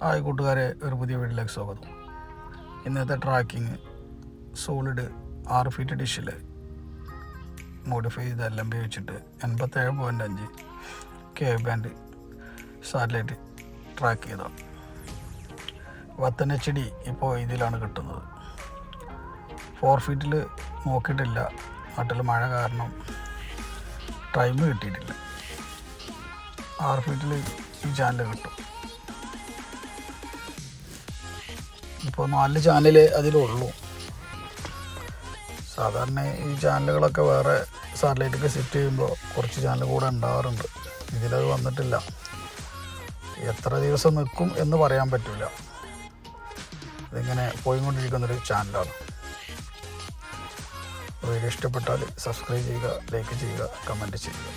Hi കൂട്ടുകാരെ, ഒരു പുതിയ വീഡിയോയിലേക്ക് സ്വാഗതം. ഇന്നത്തെ ട്രാക്കിങ് സോളിഡ് 6 ഫീറ്റ് ഡിഷിൽ മോഡിഫൈ ചെയ്ത് LMB വെച്ചിട്ട് 87.5 കെ ബാൻഡ് സാറ്റലൈറ്റ് ട്രാക്ക് ചെയ്തതാണ്. 10 HD ഇപ്പോൾ ഇതിലാണ് കിട്ടുന്നത്. 4 ഫീറ്റിൽ നോക്കിയിട്ടില്ല, നാട്ടിൽ മഴ കാരണം ടൈം കിട്ടിയിട്ടില്ല. 6 ഫീറ്റിൽ ഈ ചാനൽ കിട്ടും. ഇപ്പോൾ 4 ചാനൽ അതിലുള്ളൂ. സാധാരണ ഈ ചാനലുകളൊക്കെ വേറെ സാറ്റലൈറ്റൊക്കെ സെറ്റ് ചെയ്യുമ്പോൾ കുറച്ച് ചാനൽ കൂടെ ഉണ്ടാകാറുണ്ട്. ഇതിലത് വന്നിട്ടില്ല. എത്ര ദിവസം നിൽക്കും എന്ന് പറയാൻ പറ്റില്ല. ഇതിങ്ങനെ പോയിക്കൊണ്ടിരിക്കുന്നൊരു ചാനലാണ്. വീഡിയോ ഇഷ്ടപ്പെട്ടാൽ സബ്സ്ക്രൈബ് ചെയ്യുക, ലൈക്ക് ചെയ്യുക, കമൻറ്റ് ചെയ്യുക.